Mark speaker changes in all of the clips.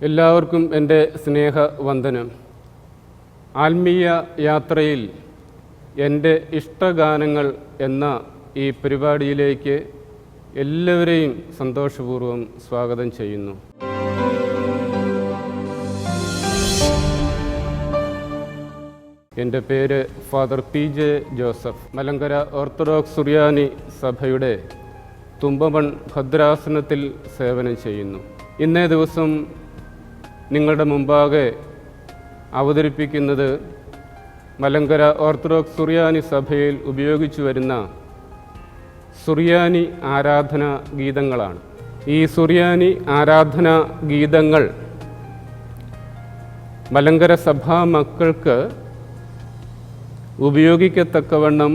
Speaker 1: എല്ലാവർക്കും എൻ്റെ സ്നേഹവന്ദനം. ആത്മീയ യാത്രയിൽ എൻ്റെ ഇഷ്ടഗാനങ്ങൾ എന്ന ഈ പരിപാടിയിലേക്ക് എല്ലാവരെയും സന്തോഷപൂർവ്വം സ്വാഗതം ചെയ്യുന്നു. എൻ്റെ പേര് father PJ Joseph. Malankara orthodox സുറിയാനി സഭയുടെ തുമ്പമൺ ഭദ്രാസനത്തിൽ സേവനം ചെയ്യുന്നു. ഇന്നേ ദിവസം നിങ്ങളുടെ മുമ്പാകെ അവതരിപ്പിക്കുന്നത് മലങ്കര ഓർത്തഡോക്സ് സുറിയാനി സഭയിൽ ഉപയോഗിച്ചു വരുന്ന സുറിയാനി ആരാധനാ ഗീതങ്ങളാണ്. ഈ സുറിയാനി ആരാധനാ ഗീതങ്ങൾ മലങ്കര സഭാ മക്കൾക്ക് ഉപയോഗിക്കത്തക്കവണ്ണം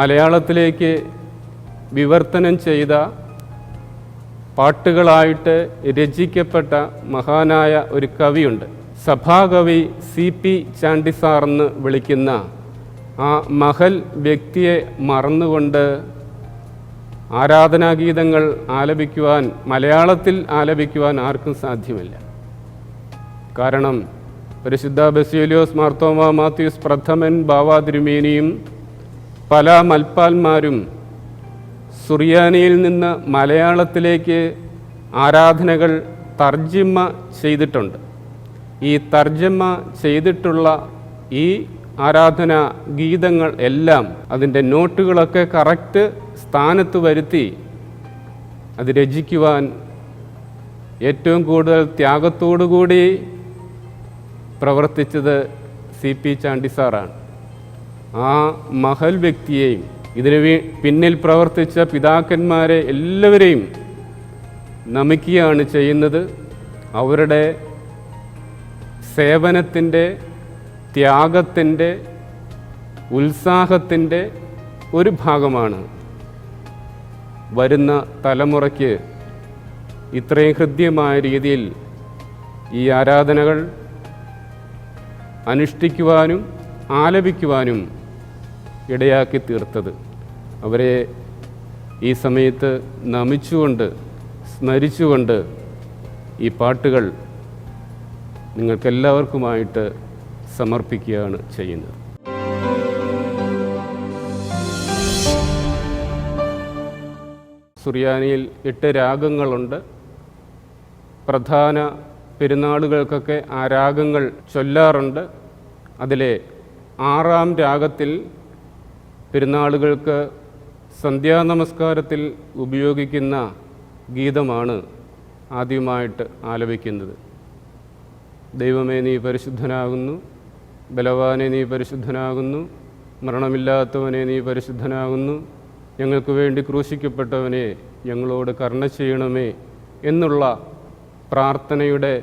Speaker 1: മലയാളത്തിലേക്ക് വിവർത്തനം ചെയ്ത പാട്ടുകളായിട്ട് രചിക്കപ്പെട്ട മഹാനായ ഒരു കവിയുണ്ട്. സഭാകവി CP ചാണ്ടിസാർ എന്ന് വിളിക്കുന്ന ആ മഹൽ വ്യക്തിയെ മറന്നുകൊണ്ട് ആരാധനാഗീതങ്ങൾ ആലപിക്കുവാൻ, മലയാളത്തിൽ ആലപിക്കുവാൻ ആർക്കും സാധ്യമല്ല. കാരണം പരിശുദ്ധ ബസേലിയോസ് മാർത്തോമാ മാത്യൂസ് പ്രഥമൻ ബാവാ തിരുമേനിയും പല മൽപ്പാന്മാരും സുറിയാനിയിൽ നിന്ന് മലയാളത്തിലേക്ക് ആരാധനകൾ തർജ്ജിമ ചെയ്തിട്ടുണ്ട്. ഈ തർജ്ജമ ചെയ്തിട്ടുള്ള ഈ ആരാധനാ ഗീതങ്ങൾ എല്ലാം അതിൻ്റെ നോട്ടുകളൊക്കെ കറക്റ്റ് സ്ഥാനത്ത് വരുത്തി അത് രചിക്കുവാൻ ഏറ്റവും കൂടുതൽ ത്യാഗത്തോടുകൂടി പ്രവർത്തിച്ചത് CP ചാണ്ടിസാറാണ്. ആ മഹൽ വ്യക്തിയെയും ഇതിനു പിന്നിൽ പ്രവർത്തിച്ച പിതാക്കന്മാരെ എല്ലാവരെയും നമിക്കുകയാണ് ചെയ്യുന്നത്. അവരുടെ സേവനത്തിൻ്റെ, ത്യാഗത്തിൻ്റെ, ഉത്സാഹത്തിൻ്റെ ഒരു ഭാഗമാണ് വരുന്ന തലമുറയ്ക്ക് ഇത്രയും ഹൃദ്യമായ രീതിയിൽ ഈ ആരാധനകൾ അനുഷ്ഠിക്കുവാനും ആലപിക്കുവാനും ഇടയാക്കി തീർത്തത്. അവരെ ഈ സമയത്ത് നമിച്ചുകൊണ്ട്, സ്മരിച്ചുകൊണ്ട് ഈ പാട്ടുകൾ നിങ്ങൾക്കെല്ലാവർക്കുമായിട്ട് സമർപ്പിക്കുകയാണ് ചെയ്യുന്നത്. സുറിയാനിയിൽ 8 രാഗങ്ങളുണ്ട്. പ്രധാന പെരുന്നാളുകൾക്കൊക്കെ ആ രാഗങ്ങൾ ചൊല്ലാറുണ്ട്. അതിലെ 6-ാം രാഗത്തിൽ പെരുന്നാളുകൾക്ക് സന്ധ്യാനമസ്കാരത്തിൽ ഉപയോഗിക്കുന്ന ഗീതമാണ് ആദ്യമായിട്ട് ആലപിക്കുന്നത്. ദൈവമേ നീ പരിശുദ്ധനാകുന്നു, ബലവാനെ നീ പരിശുദ്ധനാകുന്നു, മരണമില്ലാത്തവനെ നീ പരിശുദ്ധനാകുന്നു, ഞങ്ങൾക്ക് വേണ്ടി ക്രൂശിക്കപ്പെട്ടവനെ ഞങ്ങളോട് കരുണ ചെയ്യണമേ എന്നുള്ള പ്രാർത്ഥനയുടെ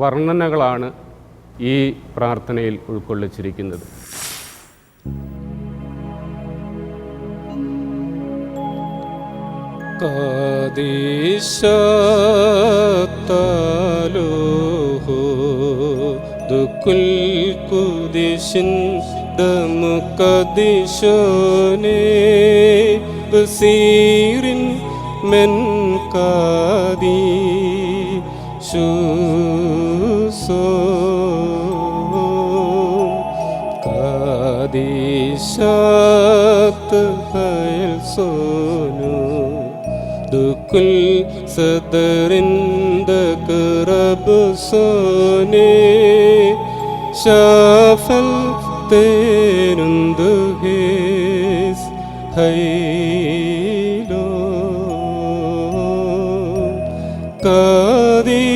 Speaker 1: വർണ്ണനകളാണ് ഈ പ്രാർത്ഥനയിൽ ഉൾക്കൊള്ളിച്ചിരിക്കുന്നത്.
Speaker 2: കാദിശതലോഹോ ദുകുൽ കുദിശിൻ ദമുകദിശോനേ ബസീറിൻ മെൻ കാദി ശൂസോ കാദിശാത്ത് ഹയൽ സോനു ദുകുൽ സദറിൻ ദകറബ് സോനേ ഷാഫൽ തേരുന്ദു ഹേസ് ഹൈലോ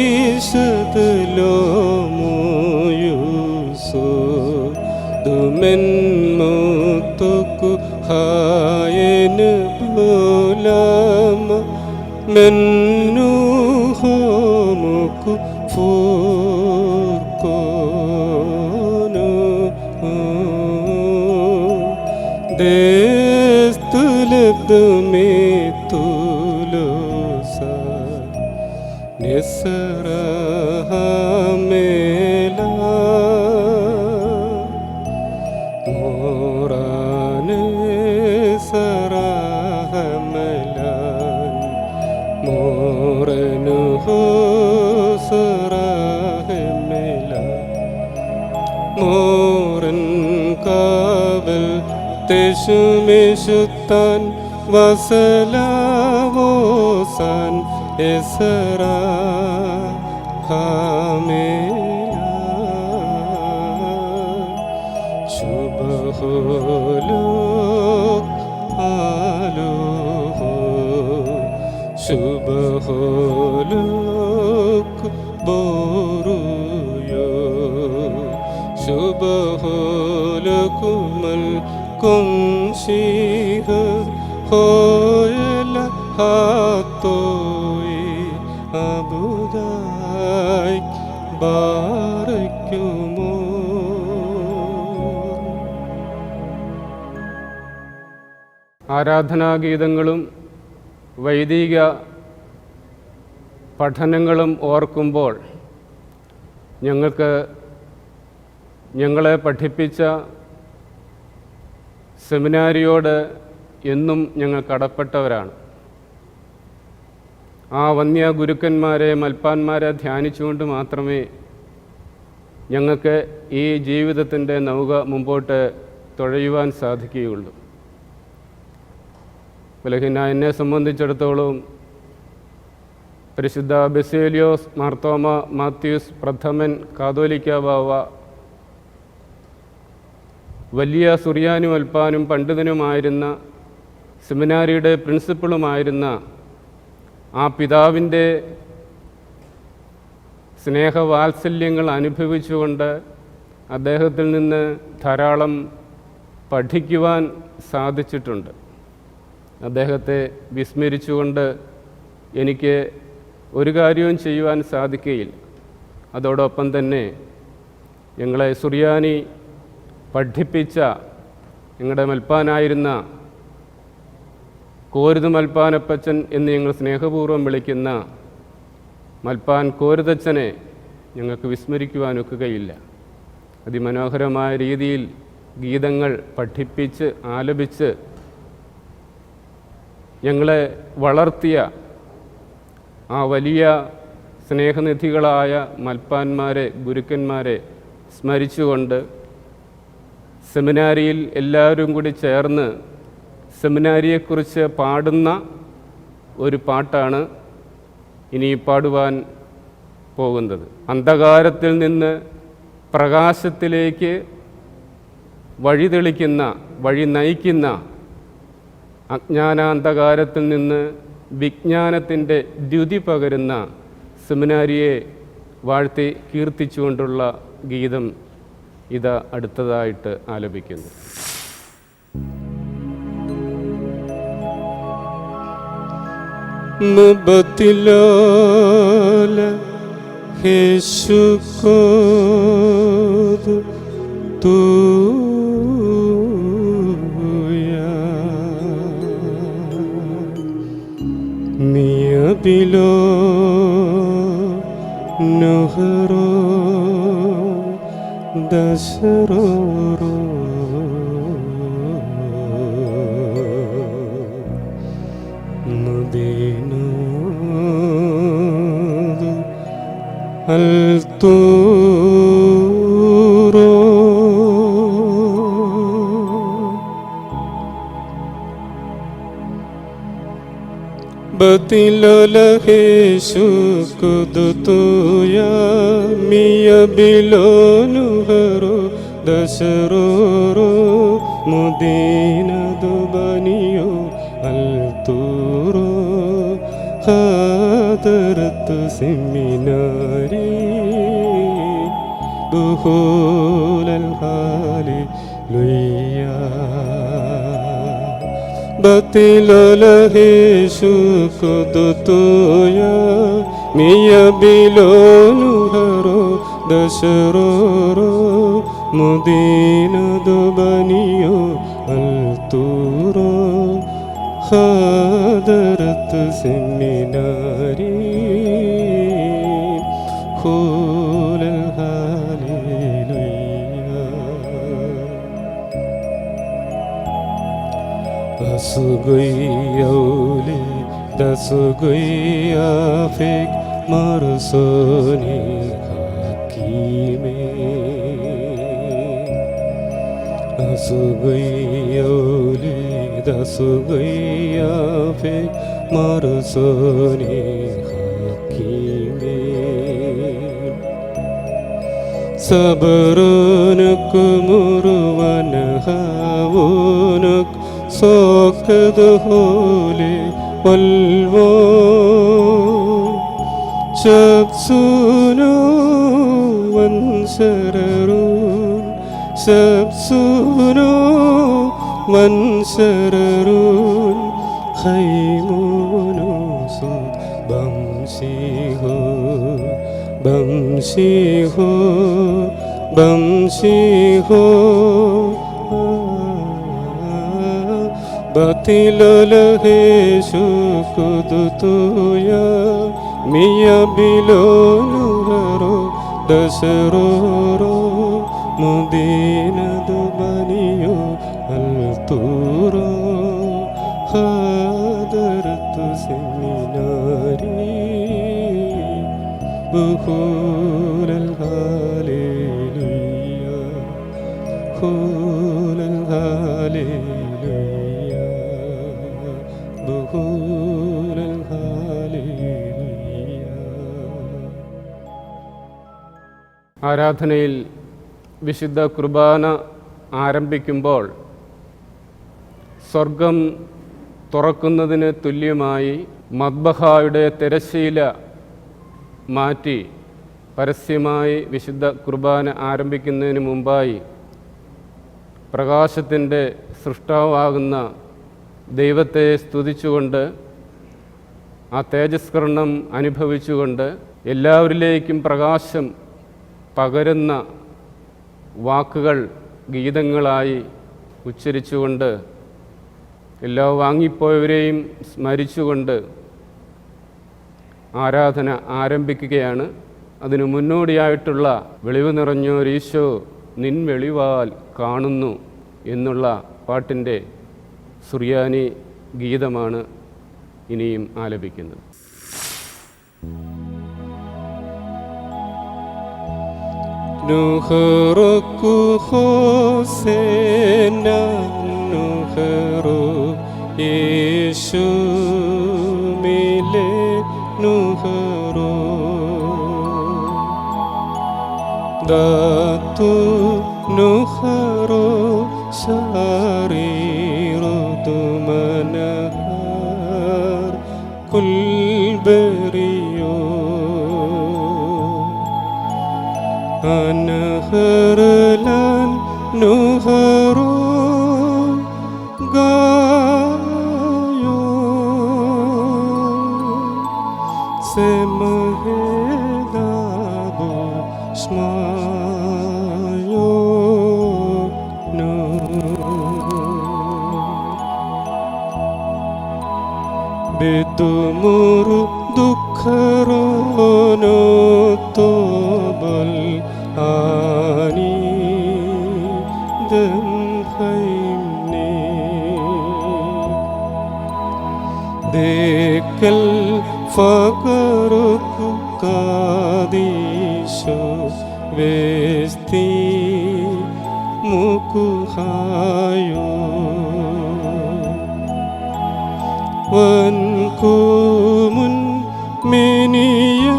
Speaker 2: കാദിശതലോ മോയുസോ ദുമെൻ മോത്തുക്കു ഹായൻ ബോലാമ മെന്നു ഹോമുക്കു ഫൂർക്കോനു ദേസ്തുലബ്ദുമേ തുലോസാ നിസ്രഹമേലാ മോറാനെ സരഹമലാൻ മോറനു ഹോ മോറൻ കാവൽ തെശുമെശുത്താൻ വസലാവോസാൻ എസറ ഹാമേല ശുഭഹോലോക് ആലോഹോ ശുഭഹോലോക് ബോറുയോ ശുഭഹോലോകുമൽ കുംശിഹ ഹോയല ഹാത്തോയി അബുദായി ബാറയ്ക്കുമോ.
Speaker 1: ആരാധനാഗീതങ്ങളും വൈദിക പഠനങ്ങളും ഓർക്കുമ്പോൾ ഞങ്ങളെ പഠിപ്പിച്ച സെമിനാരിയോട് എന്നും ഞങ്ങൾ കടപ്പെട്ടവരാണ്. ആ വന്യ ഗുരുക്കന്മാരെ മൽപ്പാന്മാരെ ധ്യാനിച്ചുകൊണ്ട് മാത്രമേ ഞങ്ങൾക്ക് ഈ ജീവിതത്തിൻ്റെ നൗക മുമ്പോട്ട് തുഴയുവാൻ സാധിക്കുകയുള്ളൂ. ബലഹീന എന്നെ സംബന്ധിച്ചിടത്തോളം പരിശുദ്ധ ബസേലിയോസ് മാർത്തോമ മാത്യൂസ് പ്രഥമൻ കാതോലിക്ക ബാവ വലിയ സുറിയാനി മൽപ്പാനും പണ്ഡിതനുമായിരുന്ന സെമിനാരിയുടെ പ്രിൻസിപ്പളുമായിരുന്ന ആ പിതാവിൻ്റെ സ്നേഹവാത്സല്യങ്ങൾ അനുഭവിച്ചുകൊണ്ട് അദ്ദേഹത്തിൽ നിന്ന് ധാരാളം പഠിക്കുവാൻ സാധിച്ചിട്ടുണ്ട്. അദ്ദേഹത്തെ വിസ്മരിച്ചുകൊണ്ട് എനിക്ക് ഒരു കാര്യവും ചെയ്യുവാൻ സാധിക്കുകയില്ല. അതോടൊപ്പം തന്നെ ഞങ്ങളെ സുറിയാനി പഠിപ്പിച്ച ഞങ്ങളുടെ മൽപ്പാനായിരുന്ന കോരുത് മൽപ്പാനപ്പച്ചൻ എന്ന് ഞങ്ങൾ സ്നേഹപൂർവ്വം വിളിക്കുന്ന മൽപ്പാൻ കോരുതച്ചനെ ഞങ്ങൾക്ക് വിസ്മരിക്കുവാനൊക്കുകയില്ല. അതിമനോഹരമായ രീതിയിൽ ഗീതങ്ങൾ പഠിപ്പിച്ച് ആലപിച്ച് ഞങ്ങളെ വളർത്തിയ ആ വലിയ സ്നേഹനിധികളായ മൽപ്പാന്മാരെ ഗുരുക്കന്മാരെ സ്മരിച്ചുകൊണ്ട് സെമിനാരിയിൽ എല്ലാവരും കൂടി ചേർന്ന് സെമിനാരിയെക്കുറിച്ച് പാടുന്ന ഒരു പാട്ടാണ് ഇനി പാടുവാൻ പോകുന്നത്. അന്ധകാരത്തിൽ നിന്ന് പ്രകാശത്തിലേക്ക് വഴി തെളിക്കുന്ന, വഴി നയിക്കുന്ന, അജ്ഞാനാന്ധകാരത്തിൽ നിന്ന് വിജ്ഞാനത്തിൻ്റെ ദ്യുതി പകരുന്ന സെമിനാരിയെ വാഴ്ത്തി കീർത്തിച്ചുകൊണ്ടുള്ള ഗീതം ഇതാ അടുത്തതായിട്ട് ആലപിക്കുന്നു.
Speaker 2: മബത്തിലാല യേശുക്കോദ് തൂയാ മിയബിലോ നുഹറോ ദശറോരോ മുദീനോദ് അൽത്തൂറോ ബത്തിലലഹേശു കുദുതുയാ മിയബിലോനുഹറോ ദശറോരോ മുദീനദുബനിയോ അൽത്തൂറോ ഹാദരത്ത് സെമിനാരി ദുഹൂലൽ ഹാലിലുയ്യ ബത്തിലലഹേശു കുദുതുയാ മിയബിലോനുഹറോ ദശറോരോ മുദീനദുബനിയോ അൽത്തൂറോ ഹാദരത്ത് സെമിനാരി ഹൂലൽ ഹാലിലുയ്യ അസുഗുയ്യൗലി ദസുഗുയ്യാഫിക് മറുസോനി ഹക്കീമേ Asugayoli dasugaya fe marasoni hakime sabrunuk murwan havunuk sokad hole walvo Shabsuno vansararun Shabsuno vansararun Khaymunusu Bamsiho Bamsiho Bamsiho Batilalahe shukudutuya Miya bilonuro dasaroro Mudina dubaniyo alturo Hadaratu seminari Bukhul al-haleluya Bukhul al-haleluya Bukhul al-haleluya
Speaker 1: ആരാധനയിൽ വിശുദ്ധ കുർബാന ആരംഭിക്കുമ്പോൾ സ്വർഗം തുറക്കുന്നതിന് തുല്യമായി മദ്ബഹായുടെ തിരശ്ശീല മാറ്റി പരസ്യമായി വിശുദ്ധ കുർബാന ആരംഭിക്കുന്നതിന് മുമ്പായി പ്രകാശത്തിൻ്റെ സൃഷ്ടാവാകുന്ന ദൈവത്തെ സ്തുതിച്ചുകൊണ്ട് ആ തേജസ്കരണം അനുഭവിച്ചുകൊണ്ട് എല്ലാവരിലേക്കും പ്രകാശം പകരുന്ന വാക്കുകൾ ഗീതങ്ങളായി ഉച്ചരിച്ചുകൊണ്ട് എല്ലാ വാങ്ങിപ്പോയവരെയും സ്മരിച്ചുകൊണ്ട് ആരാധന ആരംഭിക്കുകയാണ്. അതിനു മുന്നോടിയായിട്ടുള്ള വെളിവ് നിറഞ്ഞോരീശോ നിൻ വെളിവാൽ കാണുന്നു എന്നുള്ള പാട്ടിൻ്റെ സുറിയാനി ഗീതമാണ് ഇനിയും ആലപിക്കുന്നത്.
Speaker 2: Nuhroku Hosena Nuhro Yeshu Mile Nuhro Datu Nuhro Sariro Tumanahar Kulberiyo Anharlan nuharo gayo semahedabo smayo no bedumuru dukharo no tobal Ani dem haimne dekal fakaruk kadisho vesti mukuhayo vankumun meniya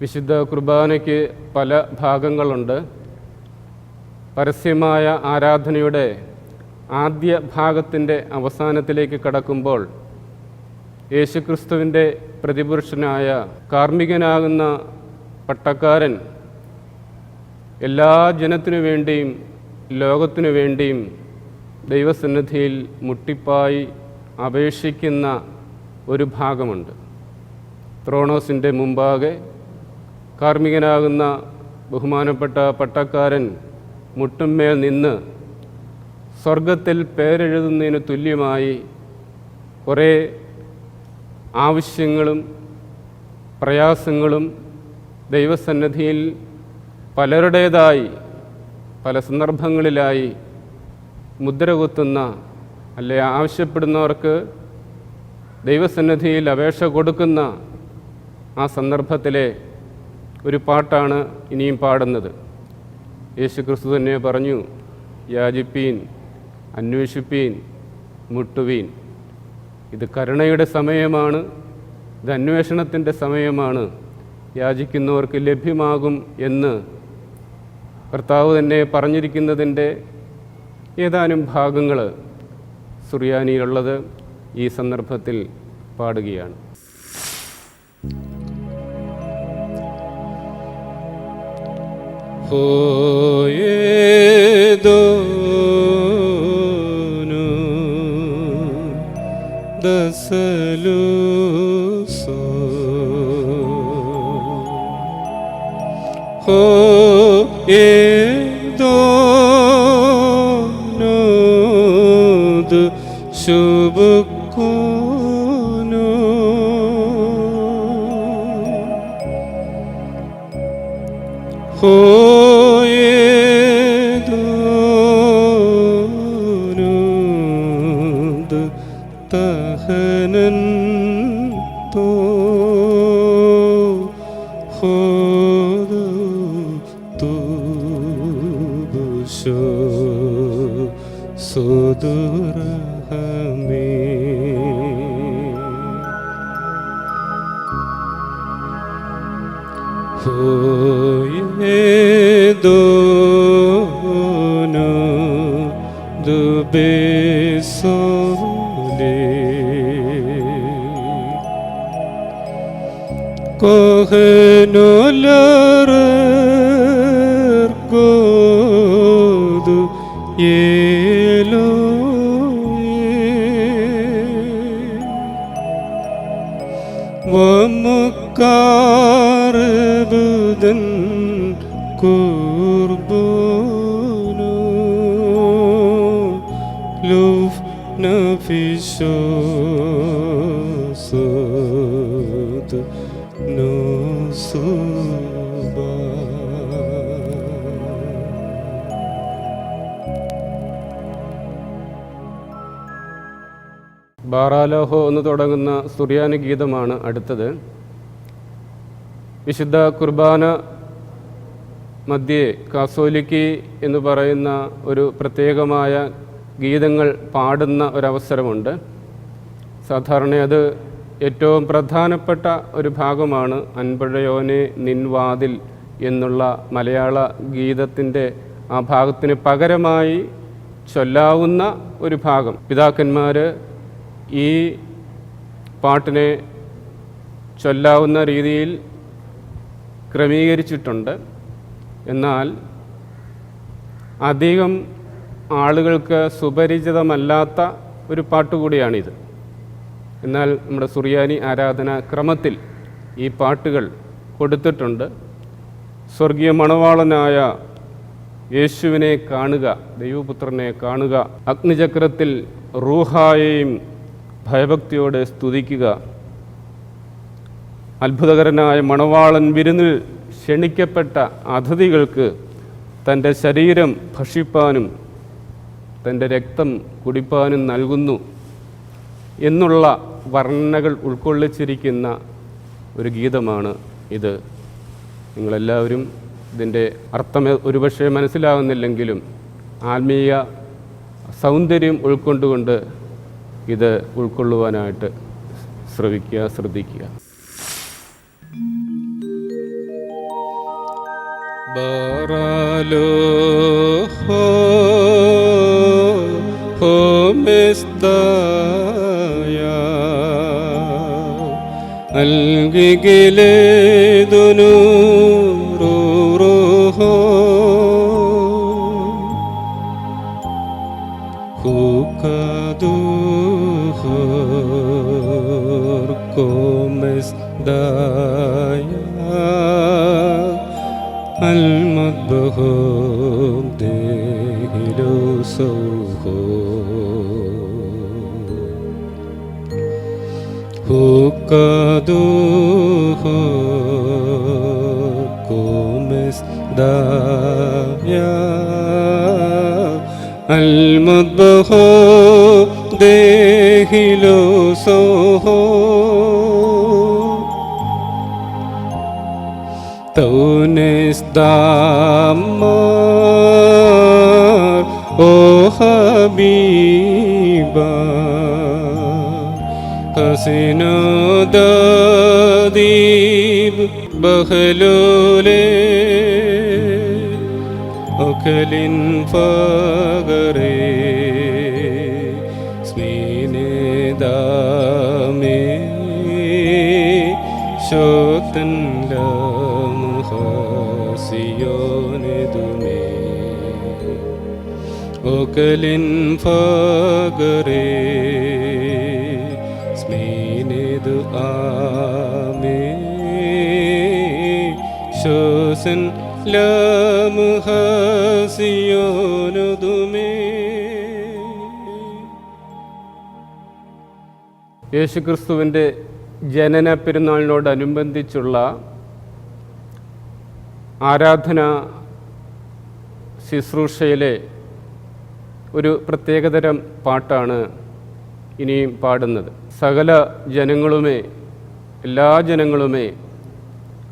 Speaker 1: വിശുദ്ധ കുർബാനയ്ക്ക് പല ഭാഗങ്ങളുണ്ട്. പരസ്യമായ ആരാധനയുടെ ആദ്യ ഭാഗത്തിൻ്റെ അവസാനത്തിലേക്ക് കടക്കുമ്പോൾ യേശുക്രിസ്തുവിൻ്റെ പ്രതിപുരുഷനായ കാർമ്മികനാകുന്ന പട്ടക്കാരൻ എല്ലാ ജനത്തിനു വേണ്ടിയും ലോകത്തിനു വേണ്ടിയും ദൈവസന്നിധിയിൽ മുട്ടിപ്പായി അപേക്ഷിക്കുന്ന ഒരു ഭാഗമുണ്ട്. ത്രോണോസിൻ്റെ മുമ്പാകെ കാർമ്മികനാകുന്ന ബഹുമാനപ്പെട്ട പട്ടക്കാരൻ മുട്ടുമ്മേൽ നിന്ന് സ്വർഗത്തിൽ പേരെഴുതുന്നതിന് തുല്യമായി കുറേ ആവശ്യങ്ങളും പ്രയാസങ്ങളും ദൈവസന്നിധിയിൽ പലരുടേതായി പല സന്ദർഭങ്ങളിലായി മുദ്ര കുത്തുന്ന അല്ലെ ആവശ്യപ്പെടുന്നവർക്ക് ദൈവസന്നിധിയിൽ അപേക്ഷ കൊടുക്കുന്ന ആ സന്ദർഭത്തിലെ ഒരു പാട്ടാണ് ഇനിയും പാടുന്നത്. യേശുക്രിസ്തു തന്നെ പറഞ്ഞു, യാചിപ്പീൻ, അന്വേഷിപ്പീൻ, മുട്ടുവീൻ. ഇത് കരുണയുടെ സമയമാണ്, ഇത് അന്വേഷണത്തിൻ്റെ സമയമാണ്, യാചിക്കുന്നവർക്ക് ലഭ്യമാകും എന്ന് കർത്താവ് തന്നെ പറഞ്ഞിരിക്കുന്നതിൻ്റെ ഏതാനും ഭാഗങ്ങൾ സുറിയാനിയിലുള്ളത് ഈ സന്ദർഭത്തിൽ പാടുകയാണ്.
Speaker 2: ദസലുസോ ഏതോനോദ് ശുഭക്കുനോ ഹോയേദോനോദ് തഹനൻ തോ ഹോദു തുബുശോ സുദുരഹമേ ഹോയേദോനോ ദുബേസോലേ കോഹനോലർഗോദു വമുക്കാർബുദൻ കുർബോനോ ലൂഫ് നഫിശോ സുദ് നോസുബാ.
Speaker 1: ബാറാലോഹോ എന്ന് തുടങ്ങുന്ന സുറിയാനി ഗീതമാണ് അടുത്തത്. വിശുദ്ധ കുർബാന മധ്യേ കാസോലിക്കി എന്ന് പറയുന്ന ഒരു പ്രത്യേകമായ ഗീതങ്ങൾ പാടുന്ന ഒരവസരമുണ്ട്. സാധാരണ അത് ഏറ്റവും പ്രധാനപ്പെട്ട ഒരു ഭാഗമാണ്. അൻപഴയോനെ നിൻവാതിൽ എന്നുള്ള മലയാള ഗീതത്തിൻ്റെ ആ ഭാഗത്തിന് പകരമായി ചൊല്ലാവുന്ന ഒരു ഭാഗം പിതാക്കന്മാർ ഈ പാട്ടിനെ ചൊല്ലാവുന്ന രീതിയിൽ ക്രമീകരിച്ചിട്ടുണ്ട്. എന്നാൽ അധികം ആളുകൾക്ക് സുപരിചിതമല്ലാത്ത ഒരു പാട്ടുകൂടിയാണിത്. എന്നാൽ നമ്മുടെ സുറിയാനി ആരാധനാ ക്രമത്തിൽ ഈ പാട്ടുകൾ കൊടുത്തിട്ടുണ്ട്. സ്വർഗീയ മണവാളനായ യേശുവിനെ കാണുക, ദൈവപുത്രനെ കാണുക, അഗ്നിചക്രത്തിൽ റൂഹായെയും ഭയഭക്തിയോടെ സ്തുതിക്കുക, അത്ഭുതകരനായ മണവാളൻ വിരുന്നിൽ ക്ഷണിക്കപ്പെട്ട അതിഥികൾക്ക് തൻ്റെ ശരീരം ഭക്ഷിപ്പാനും തൻ്റെ രക്തം കുടിപ്പാനും നൽകുന്നു എന്നുള്ള വർണ്ണനകൾ ഉൾക്കൊള്ളിച്ചിരിക്കുന്ന ഒരു ഗീതമാണ് ഇത്. നിങ്ങളെല്ലാവരും ഇതിൻ്റെ അർത്ഥം ഒരുപക്ഷെ മനസ്സിലാകുന്നില്ലെങ്കിലും ആത്മീയ സൗന്ദര്യം ഉൾക്കൊണ്ടുകൊണ്ട് ഇത് ഉൾക്കൊള്ളുവാനായിട്ട് ശ്രദ്ധിക്കുക.
Speaker 2: ബാറാലോഹോ ഹോമെസ്ദായ അൽഗിഗിലേദുനു റൂഹോ ഹുകാദുഹോ കോമെസ്ദായ المذبهم دهلو سوخو Hukaduhu kumis daya al-mudbahu dehilu soho Tunis damar o Habiba Hasina dadib bahlule Okalin fagare smine dame shotan lam khasiyone dume Okalin fagare smine ame shosan lam khasiyone dume
Speaker 1: യേശുക്രിസ്തുവിൻ്റെ ജനന പെരുന്നാളിനോടനുബന്ധിച്ചുള്ള ആരാധന ശുശ്രൂഷയിലെ ഒരു പ്രത്യേകതരം പാട്ടാണ് ഇനിയും പാടുന്നത്. സകല ജനങ്ങളുമേ, എല്ലാ ജനങ്ങളുമേ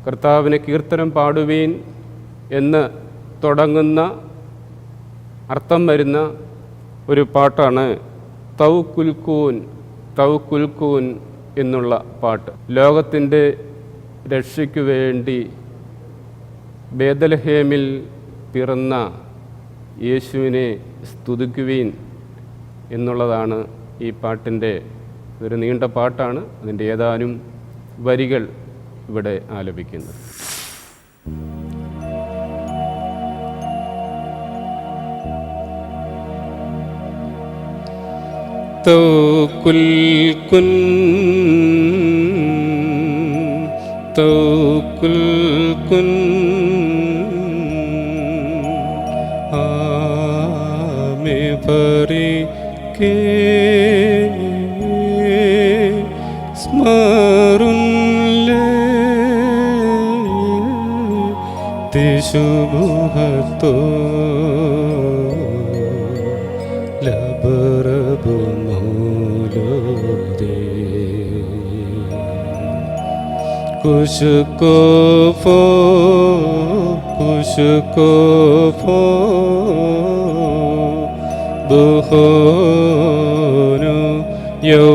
Speaker 1: കർത്താവിന് കീർത്തനം പാടുവീൻ എന്ന് തുടങ്ങുന്ന അർത്ഥം വരുന്ന ഒരു പാട്ടാണ് തൗകുൽക്കൂൻ തൗകുൽക്കൂൻ എന്നുള്ള പാട്ട്. ലോകത്തിൻ്റെ രക്ഷയ്ക്കു വേണ്ടി ബേദലഹേമിൽ പിറന്ന യേശുവിനെ സ്തുതിക്കുവീൻ എന്നുള്ളതാണ് ഈ പാട്ടിൻ്റെ ഒരു നീണ്ട പാട്ടാണ്. അതിൻ്റെ ഏതാനും വരികൾ ഇവിടെ ആലപിക്കുന്നത്.
Speaker 2: തൗകുൽകുൻ തൗകുൽകുൻ ആമെ ഭരി കെ സ്മരുൻലെ തിശുഭുഹത്തോ ലബറബു മൗലൂദേ കുശുകോ ഫോ ബുഹോനു യോ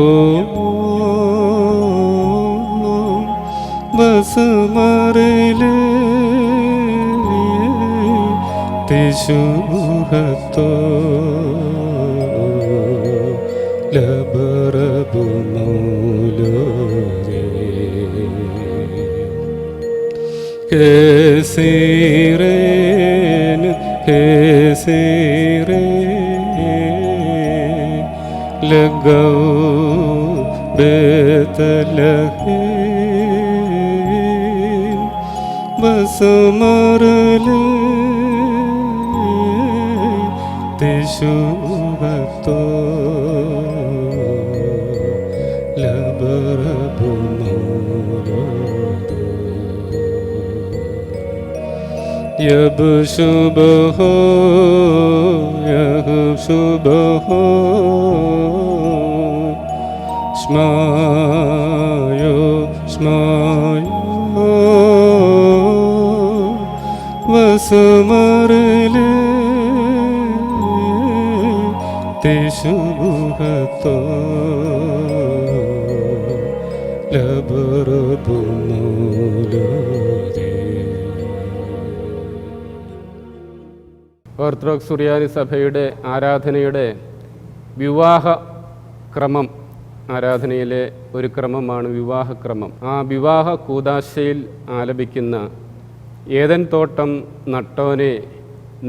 Speaker 2: ബസ്മറിലെ തിശുഹത്തോ ലബറബു മൗലൂദേ കേസിരേൻ കേസിരേ ലഗൗ ബേതലഹേം ബസ്മറിലെ തിശുഹത്തോ ലബറബു മൗലൂദേ യബ്ശുബഹു യഹ്ശുബഹു സ്മായോ സ്മായോ വസ്മറിലെ തിശുഹത്തോ ലബറബു മൗലൂദേ
Speaker 1: ഓർത്തഡോക്സ് സുറിയാനി സഭയുടെ ആരാധനയുടെ വിവാഹ ക്രമം, ആരാധനയിലെ ഒരു ക്രമമാണ് വിവാഹക്രമം. ആ വിവാഹ കൂദാശയിൽ ആലപിക്കുന്ന ഏദൻ തോട്ടം നട്ടോനെ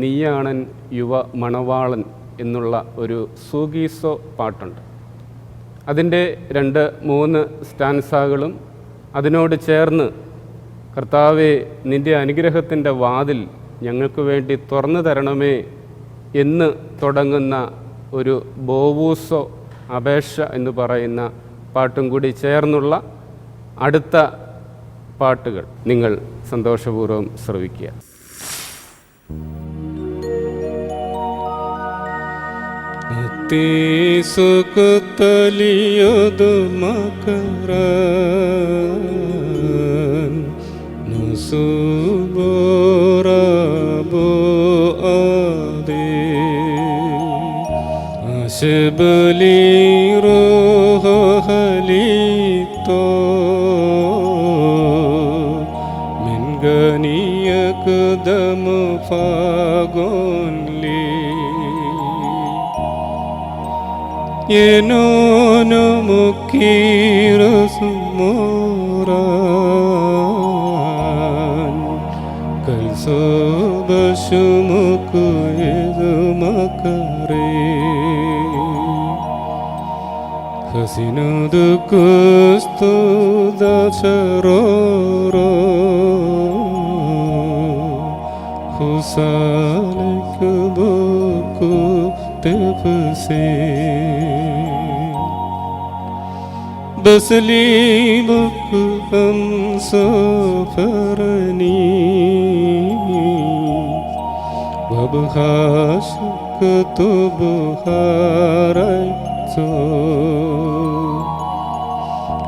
Speaker 1: നീയാണൻ യുവ മണവാളൻ എന്നുള്ള ഒരു സൂഗീസോ പാട്ടുണ്ട്. അതിൻ്റെ 2-3 സ്റ്റാൻസാകളും അതിനോട് ചേർന്ന് കർത്താവേ നിൻ്റെ അനുഗ്രഹത്തിൻ്റെ വാതിൽ ഞങ്ങൾക്ക് വേണ്ടി തുറന്നു തരണമേ എന്ന് തുടങ്ങുന്ന ഒരു ബോവൂസോ അപേക്ഷ എന്ന് പറയുന്ന പാട്ടും കൂടി ചേർന്നുള്ള അടുത്ത പാട്ടുകൾ നിങ്ങൾ സന്തോഷപൂർവ്വം ശ്രവിക്കുക.
Speaker 2: സുഖത്തലിയതു മകരാൻ നസുബോറബോ ആദേ ആശബലിറോ ഹലിത്തോ മിൻഗനിയകദം ഫാഗോൻലി Yenono mukira sumoran kalso bashumuku ezumakare hasinudu kustu dacharoro husaleku buku tepse बसलीबुक हम सफरनी वबहाशक तो बुहाराय तो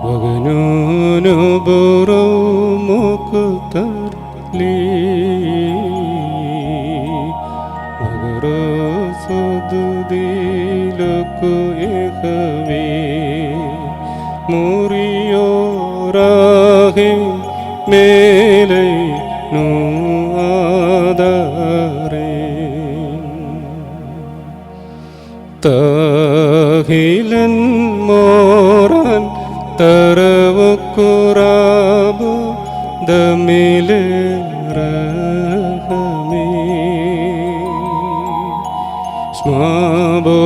Speaker 2: वगनोनो बोरो मुक्तरली वगरो सदुदिलको एकवे Muriyorahe mele no adare Tahilan moran taravukurabu damile rahame Smabo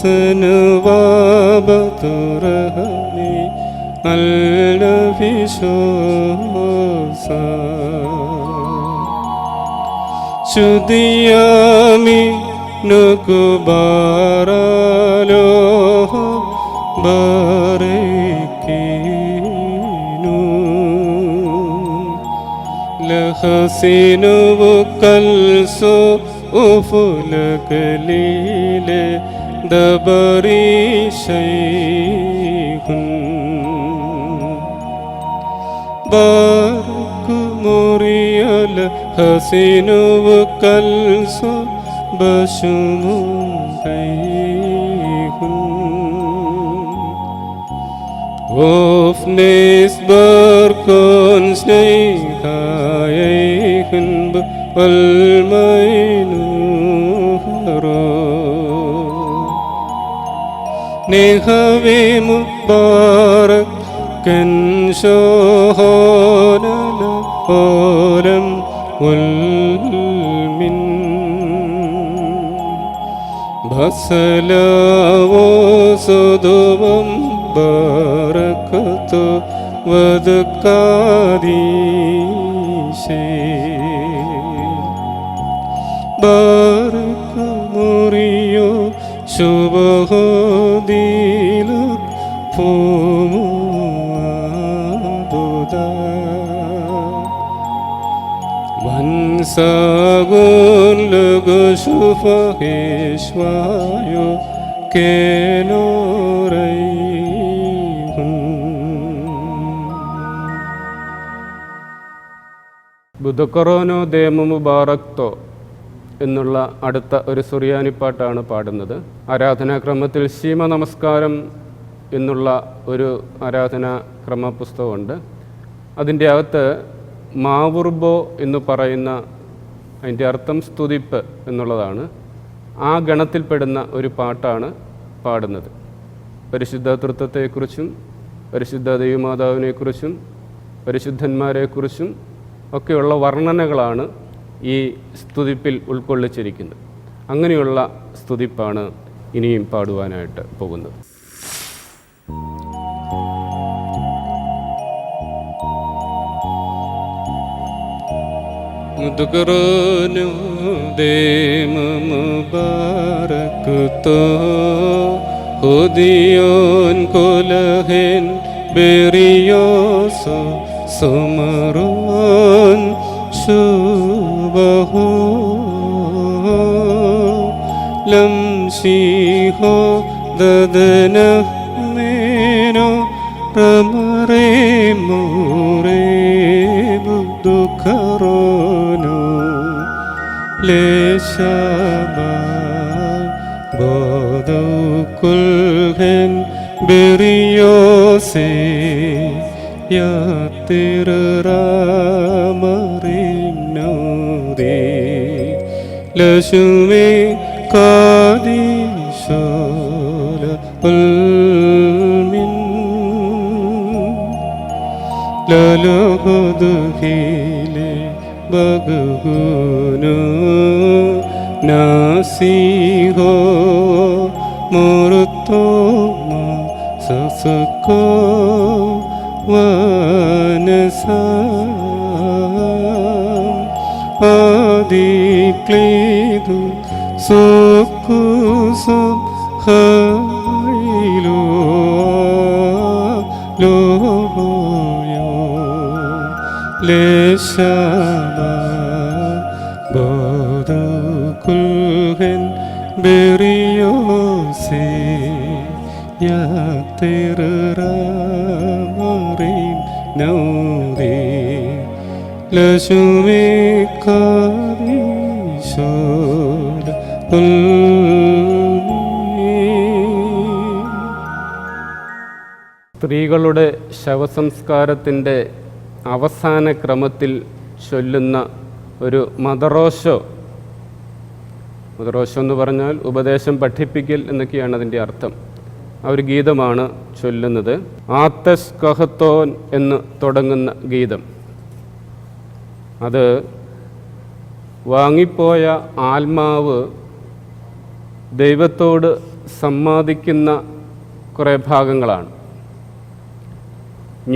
Speaker 2: sanvabaturahame al-nafishosa Shudiyami nukubaralo barekinu Lahasinu kalso ufulakalile dabari shaykhun barak muriyal hasinu kalso bashumu shaykhun ofnes barkon snehaykhun wal mainu Nehave mubarak kan shohonala olam ulmin Basalawo sodovam barakato vadkadishe Barak muriyo Shubhodilak Pumu Abuda Mansagun Lugu Shufahishwayo Kenorayhun
Speaker 1: ബുധക്കൊറോനോ ദേമു മുബാറക്തോ എന്നുള്ള അടുത്ത ഒരു സുറിയാനിപ്പാട്ടാണ് പാടുന്നത്. ആരാധനാക്രമത്തിൽ ശീമ നമസ്കാരം എന്നുള്ള ഒരു ആരാധനാക്രമ പുസ്തകമുണ്ട്. അതിൻ്റെ അകത്ത് മാവുർബോ എന്ന് പറയുന്ന അതിൻ്റെ അർത്ഥം സ്തുതിപ്പ് എന്നുള്ളതാണ്. ആ ഗണത്തിൽപ്പെടുന്ന ഒരു പാട്ടാണ് പാടുന്നത്. പരിശുദ്ധ തൃത്വത്തെക്കുറിച്ചും പരിശുദ്ധ ദൈവമാതാവിനെക്കുറിച്ചും പരിശുദ്ധന്മാരെക്കുറിച്ചും ഒക്കെയുള്ള വർണ്ണനകളാണ് ഈ സ്തുതിപ്പിൽ ഉൾക്കൊള്ളിച്ചിരിക്കുന്നത്. അങ്ങനെയുള്ള സ്തുതിപ്പാണ് ഇനിയും പാടുവാനായിട്ട് പോകുന്നത്. മുദ്കറോനോ ദേമ മുബാരക് തോ
Speaker 2: Odion Kolahen Berioso Somaron Shubaho Lam Shiho Dadana Meno Ramare More Budukarono Leshaba Bodo Kulhen Beriose Yatiramarinode Lashume Kadishola Ulmin Lalohudhile Bagunu Nasiho Murutoma Sasuko Vanasam Adiklidu Sukusam Hailu Loyo Leshaba Bodo Kulhen Beriose Yatiramarin Naure Lashume Kadishola
Speaker 1: സ്ത്രീകളുടെ ശവസംസ്കാരത്തിൻ്റെ അവസാന ക്രമത്തിൽ ചൊല്ലുന്ന ഒരു മദറോശോ എന്ന് പറഞ്ഞാൽ ഉപദേശം പഠിപ്പിക്കൽ എന്നൊക്കെയാണ് അതിൻ്റെ അർത്ഥം. ആ ഒരു ഗീതമാണ് ചൊല്ലുന്നത്. ആത്തസ് കഹത്തോൻ എന്ന് തുടങ്ങുന്ന ഗീതം. അത് വാങ്ങിപ്പോയ ആത്മാവ് ദൈവത്തോട് സംവാദിക്കുന്ന കുറേ ഭാഗങ്ങളാണ്.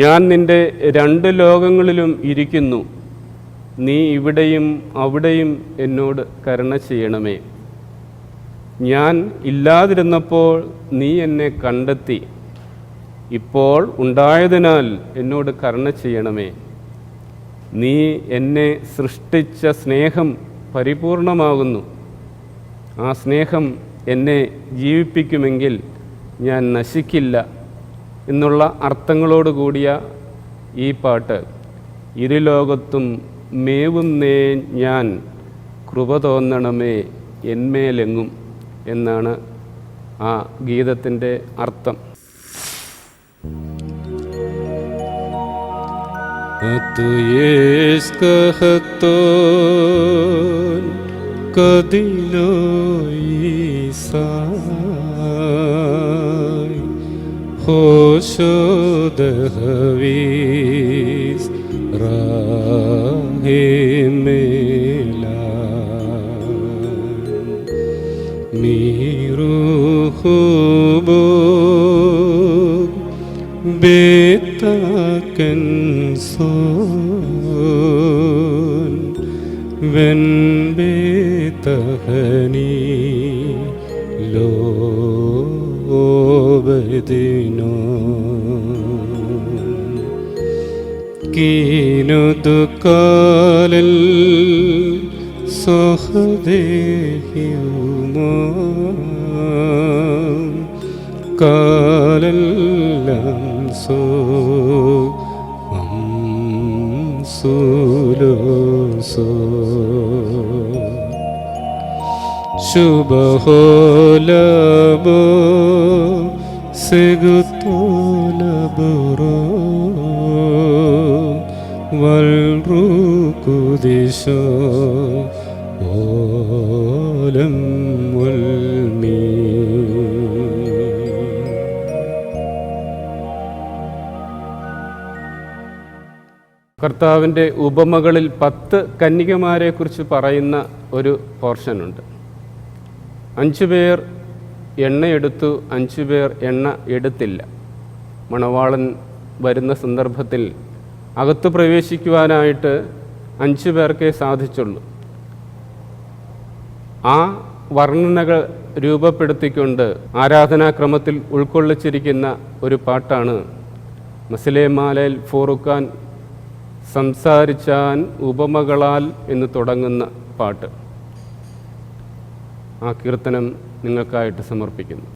Speaker 1: ഞാൻ നിൻ്റെ 2 ലോകങ്ങളിലും ഇരിക്കുന്നു, നീ ഇവിടെയും അവിടെയും എന്നോട് കരുണ ചെയ്യണമേ. ഞാൻ ഇല്ലാതിരുന്നപ്പോൾ നീ എന്നെ കണ്ടെത്തി, ഇപ്പോൾ ഉണ്ടായതിനാൽ എന്നോട് കരുണ ചെയ്യണമേ. നീ എന്നെ സൃഷ്ടിച്ച സ്നേഹം പരിപൂർണമാകുന്നു, ആ സ്നേഹം എന്നെ ജീവിപ്പിക്കുമെങ്കിൽ ഞാൻ നശിക്കില്ല എന്നുള്ള അർത്ഥങ്ങളോട് കൂടിയ ഈ പാട്ട് ഇരുലോകത്തും മേവുന്നേ ഞാൻ, കൃപ തോന്നണമേ എന്മേലെങ്ങും എന്നാണ് ആ ഗീതത്തിൻ്റെ അർത്ഥം.
Speaker 2: Atuyeskahton kadiloisai hoshodahavis rahimela miruhubo betakenson ven betahani lobedino kinudukalil sohdehiyuma kalallam so suloso shubholabo segutolaburo walrukudisho olam walmi.
Speaker 1: കർത്താവിൻ്റെ ഉപമകളിൽ 10 കന്യകമാരെക്കുറിച്ച് പറയുന്ന ഒരു പോർഷനുണ്ട്. 5 പേർ എണ്ണയെടുത്തു, 5 പേർ എണ്ണ എടുത്തില്ല. മണവാളൻ വരുന്ന സന്ദർഭത്തിൽ അകത്ത് പ്രവേശിക്കുവാനായിട്ട് 5 പേർക്കേ സാധിച്ചുള്ളൂ. ആ വർണ്ണനകൾ രൂപപ്പെടുത്തിക്കൊണ്ട് ആരാധനാക്രമത്തിൽ ഉൾക്കൊള്ളിച്ചിരിക്കുന്ന ഒരു പാട്ടാണ് മസിലേമാലയിൽ ഫോറുക്കാൻ സംസാരിച്ചാൻ ഉപമകളാൽ എന്ന് തുടങ്ങുന്ന പാട്ട്. ആ കീർത്തനം നിങ്ങൾക്കായിട്ട് സമർപ്പിക്കുന്നു.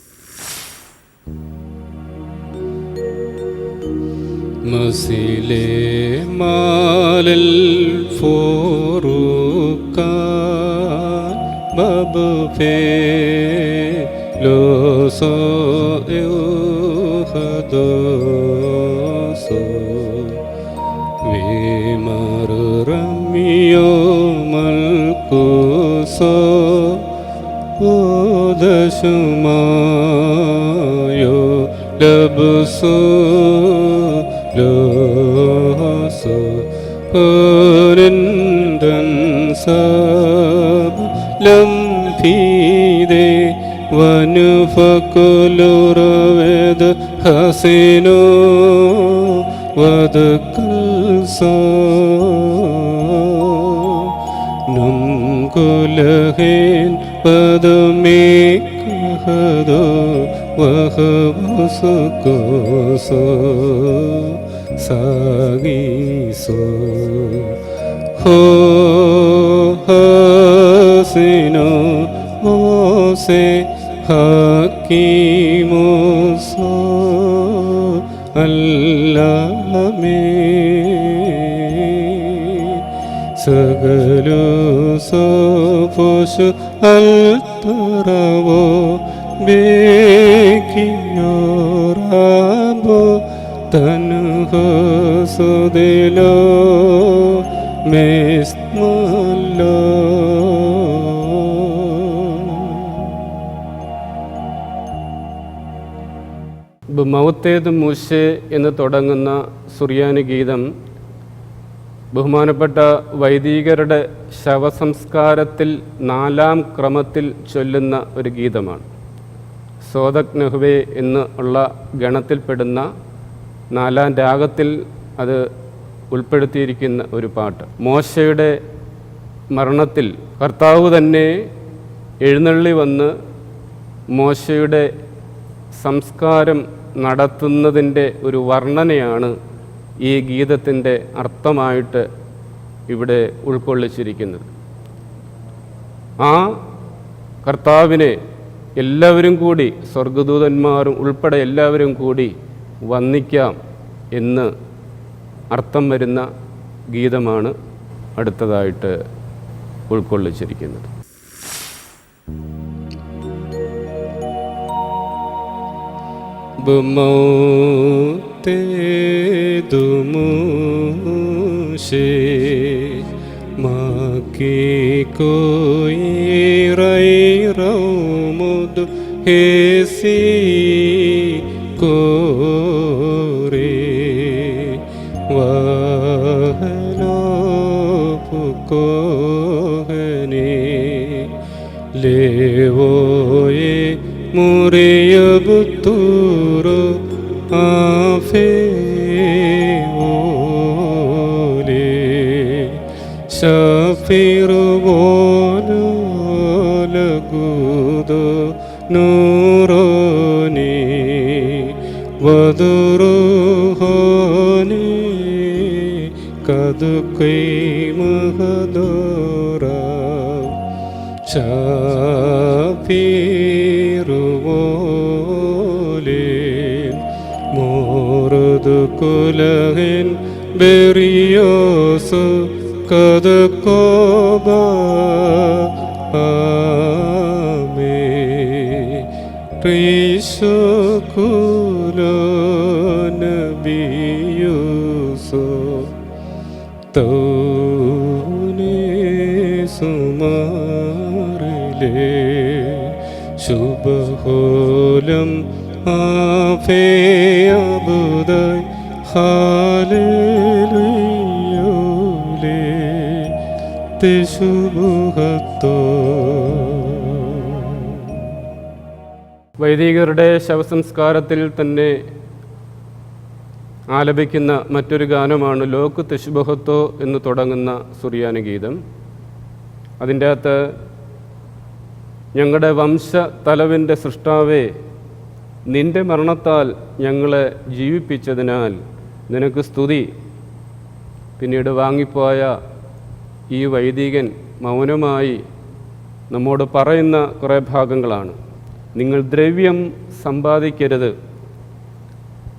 Speaker 2: മസിലേമാലയിൽ ഫോറുക്കാൻ ബബുഫേ ലോസോ യുഹദോസോ വിമറുറമിയോ മൽക്കുസോ ഓദശുമായോ ലബ്സോ ലോസോ ഓരന്തൻ സബ് ലംഫീദേ വനുഫകുലുറവേദ ഹസിനോ വദകൽസോ നുംകുലഹേൻ പദമേകഹദോ വഹബസുകോസോ സാഗീസോ ഹോ ഹസിനോ ഓസേ ഹക്കീമോസോ അല്ലാമേ സകലോ സോഫോഷു അൽത്തറവോ ബേക്കിയോറാബോ തനുഹോ സുദിലോ മേസ്മല്ലോ.
Speaker 1: മൗത്തേദ് മൂശേ എന്ന് തുടങ്ങുന്ന സുറിയാനി ഗീതം ബഹുമാനപ്പെട്ട വൈദികരുടെ ശവസംസ്കാരത്തിൽ 4-ാം ക്രമത്തിൽ ചൊല്ലുന്ന ഒരു ഗീതമാണ്. സോദക് നെഹ്വേ എന്ന് ഉള്ള ഗണത്തിൽപ്പെടുന്ന 4-ാം രാഗത്തിൽ അത് ഉൾപ്പെടുത്തിയിരിക്കുന്ന ഒരു പാട്ട്. മോശയുടെ മരണത്തിൽ കർത്താവ് തന്നെ എഴുന്നള്ളി വന്ന് മോശയുടെ സംസ്കാരം നടത്തുന്നതിൻ്റെ ഒരു വർണ്ണനയാണ് ഈ ഗീതത്തിൻ്റെ അർത്ഥമായിട്ട് ഇവിടെ ഉൾക്കൊള്ളിച്ചിരിക്കുന്നത്. ആ കർത്താവിനെ എല്ലാവരും കൂടി, സ്വർഗദൂതന്മാരും ഉൾപ്പെടെ എല്ലാവരും കൂടി വന്ദിക്കാം എന്ന് അർത്ഥം വരുന്ന ഗീതമാണ് അടുത്തതായിട്ട് ഉൾക്കൊള്ളിച്ചിരിക്കുന്നത്.
Speaker 2: ബമൗത്തേദു മൂശേ മാക്കി കോയി റൈറൗമുദ് ഹേസി കോരേ വഹലോപുകോഹനേ ലേവോയേ മുറിയബുത്തൂറോ ആഫേ ഓലേ ശഫിറുവോലോ ലഗുദോ നൂറോനി വദുറുഹോനി കദുകൈ മഹദോറാ ശഫിറുവോലേ മോറുദു കുലഹിൻ ബെറിയോസു കദകോബ ആമേ റിശു കുലോ നബിയൂസു തൗനേ സുമാറിലേ ശുഭഹോലം ആഫേ അബുദായ് ഹാലേലുയ്യോലേ തിശുഭുഹത്തോ.
Speaker 1: വൈദികരുടെ ശവസംസ്കാരത്തിൽ തന്നെ ആലപിക്കുന്ന മറ്റൊരു ഗാനമാണ് ലോക് തെശുബഹത്തോ എന്ന് തുടങ്ങുന്ന സുറിയാനി ഗീതം. അതിൻ്റെ അകത്ത് ഞങ്ങളുടെ വംശ തലവിൻ്റെ സൃഷ്ടാവേ, നിന്റെ മരണത്താൽ ഞങ്ങളെ ജീവിപ്പിച്ചതിനാൽ നിനക്ക് സ്തുതി. പിന്നീട് വാങ്ങിപ്പോയ ഈ വൈദികൻ മൗനമായി നമ്മോട് പറയുന്ന കുറേ ഭാഗങ്ങളാണ്. നിങ്ങൾ ദ്രവ്യം സമ്പാദിക്കരുത്,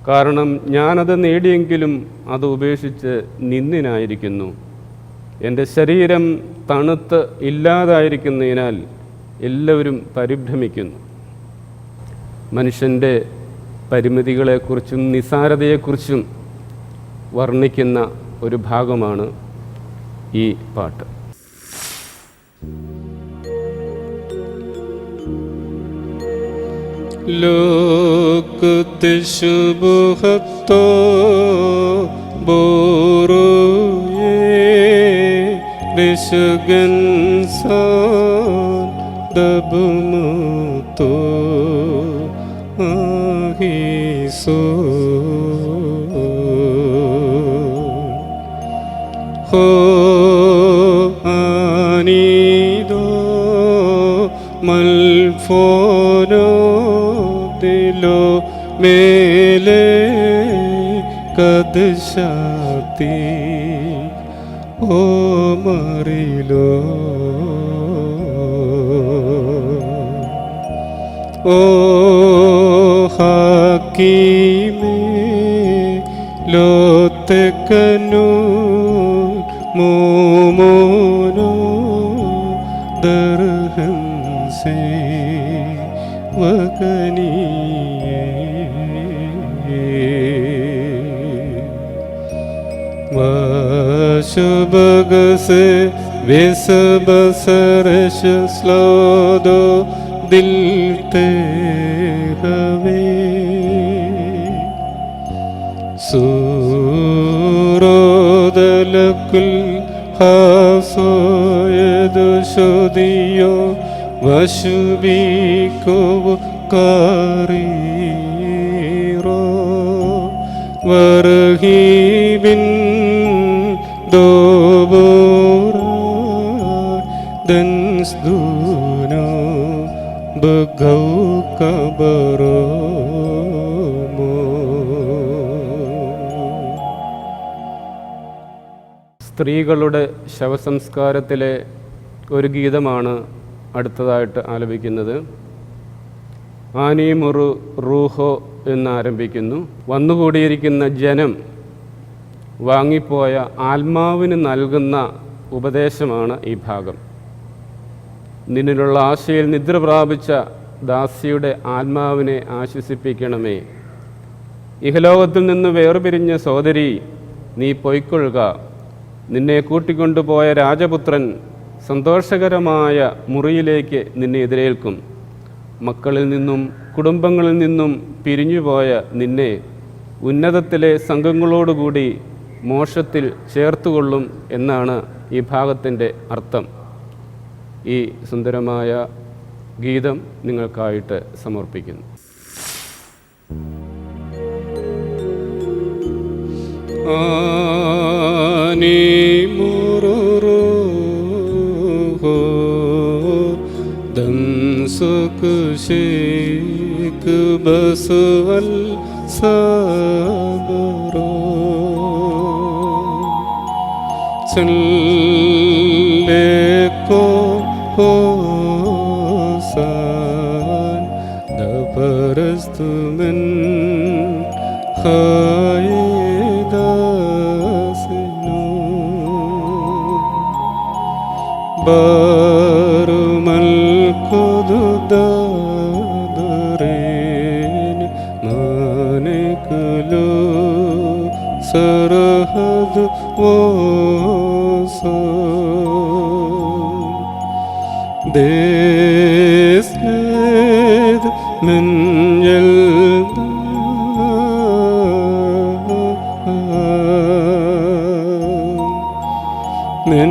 Speaker 1: കാരണം ഞാനത് നേടിയെങ്കിലും അത് ഉപേക്ഷിച്ച് നിന്ദിനായിരിക്കുന്നു. എൻ്റെ ശരീരം തണുത്ത് ഇല്ലാതായിരിക്കുന്നതിനാൽ എല്ലാവരും പരിഭ്രമിക്കുന്നു. മനുഷ്യൻ്റെ പരിമിതികളെക്കുറിച്ചും നിസ്സാരതയെക്കുറിച്ചും വർണ്ണിക്കുന്ന ഒരു ഭാഗമാണ് ഈ പാട്ട്.
Speaker 2: ലോകത്തെ ശുഭഹത്തോ ബോറോയേ വിശുഗൻ സാൻ ദബുമുത്തോ ആഹിസോ ഹോ ആനിദോ മൽഫോനോ ദിലോ മേലെ കദ്ശാത്തി ഓ മറിലോ ഓ ഹക്കീമേ ലോത്തക്കനു മോമോനോ ദർഹംസേ വകനിയേ വാശുബഗസ് വിസബസരശ സ്ലോദോ ദിൽ ते हवे सूरोदलकुल हासोयदु शुदियो वशुबिको कारीरो वरहीबिन दोबोरा दंसदूनो बगौ कबरो
Speaker 1: സ്ത്രീകളുടെ ശവസംസ്കാരത്തിലെ ഒരു ഗീതമാണ് അടുത്തതായിട്ട് ആലപിക്കുന്നത്. ആനീമുറു റൂഹോ എന്നാരംഭിക്കുന്നു. വന്നുകൂടിയിരിക്കുന്ന ജനം വാങ്ങിപ്പോയ ആത്മാവിന് നൽകുന്ന ഉപദേശമാണ് ഈ ഭാഗം. നിന്നിലുള്ള ആശയിൽ നിദ്ര പ്രാപിച്ച ദാസിയുടെ ആത്മാവിനെ ആശ്വസിപ്പിക്കണമേ. ഇഹലോകത്തിൽ നിന്ന് വേർപിരിഞ്ഞ സോദരി, നീ പൊയ്ക്കൊള്ളുക. നിന്നെ കൂട്ടിക്കൊണ്ടുപോയ രാജപുത്രൻ സന്തോഷകരമായ മുറിയിലേക്ക് നിന്നെ എതിരേൽക്കും. മക്കളിൽ നിന്നും കുടുംബങ്ങളിൽ നിന്നും പിരിഞ്ഞുപോയ നിന്നെ ഉന്നതത്തിലെ സംഘങ്ങളോടുകൂടി മോക്ഷത്തിൽ ചേർത്തുകൊള്ളും എന്നാണ് ഈ ഭാഗത്തിൻ്റെ അർത്ഥം. ഈ സുന്ദരമായ ഗീതം നിങ്ങൾക്കായിട്ട് സമർപ്പിക്കുന്നു.
Speaker 2: ആനിമുറുഹോ ദംസുകുശേക് ബസുവൽ സാഗരോ ചല്ലേക്കോ ഹോസാൻ ദപരസ്തുമൻ ഹായദാസിനു ബാറുമൽ കൊതുദാദരേൻ മാനകുലോ സരഹദ് വോസോ ദേസ്ലേദ് من يلد من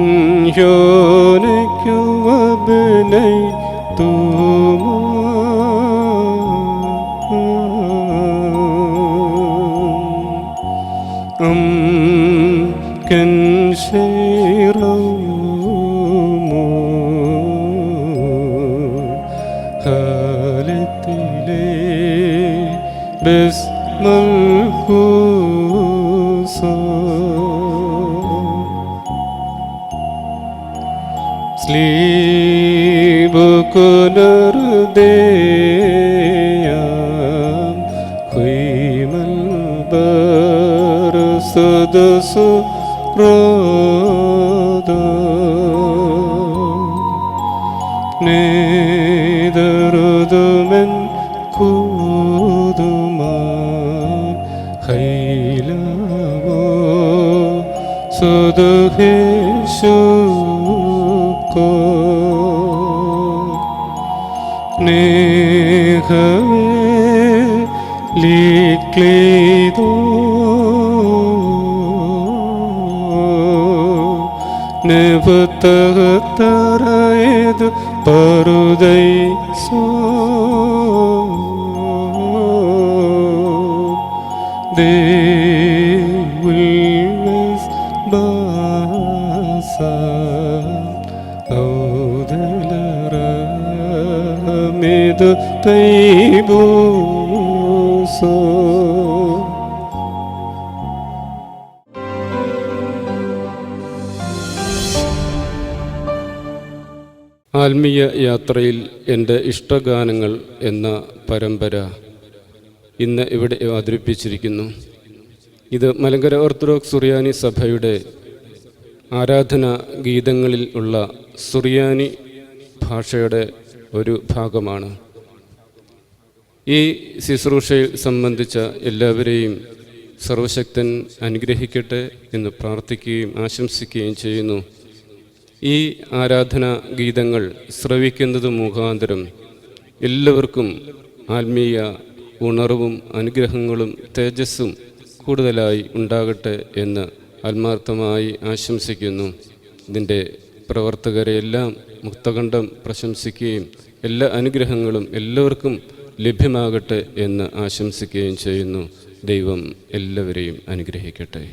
Speaker 2: يونك وابني توما أم كان شيرا ബിസ്മൽഹൂസോ സ്ലീബുകുനർദേയാം ഹുയ്മൽ ബർസുദുസു റോദോ നേദറുദുമെൻ കൂതുമാൻ ഹൈലവോ സുദുഹേശുക്കോ നേഹവേ ലിക്ലിദോ നെബുത്തഹത്തറയതു പറുദൈസോ ദേവുൽവസ് ബാസ ഔദലറമിതു തൈബൂസോ.
Speaker 1: ആത്മീയ യാത്രയിൽ എൻ്റെ ഇഷ്ടഗാനങ്ങൾ എന്ന പരമ്പര ഇന്ന് ഇവിടെ അവതരിപ്പിച്ചിരിക്കുന്നു. ഇത് മലങ്കര ഓർത്തഡോക്സ് സുറിയാനി സഭയുടെ ആരാധനാ ഗീതങ്ങളിൽ ഉള്ള സുറിയാനി ഭാഷയുടെ ഒരു ഭാഗമാണ്. ഈ ശുശ്രൂഷയിൽ സംബന്ധിച്ച എല്ലാവരെയും സർവശക്തൻ അനുഗ്രഹിക്കട്ടെ എന്ന് പ്രാർത്ഥിക്കുകയും ആശംസിക്കുകയും ചെയ്യുന്നു. ഈ ആരാധനാ ഗീതങ്ങൾ ശ്രവിക്കുന്നത് മുഖാന്തരം എല്ലാവർക്കും ആത്മീയ ഉണർവും അനുഗ്രഹങ്ങളും തേജസ്സും കൂടുതലായി ഉണ്ടാകട്ടെ എന്ന് ആത്മാർത്ഥമായി ആശംസിക്കുന്നു. ഇതിൻ്റെ പ്രവർത്തകരെയെല്ലാം മുക്തകണ്ഠം പ്രശംസിക്കുകയും എല്ലാ അനുഗ്രഹങ്ങളും എല്ലാവർക്കും ലഭ്യമാകട്ടെ എന്ന് ആശംസിക്കുകയും ചെയ്യുന്നു. ദൈവം എല്ലാവരെയും അനുഗ്രഹിക്കട്ടെ.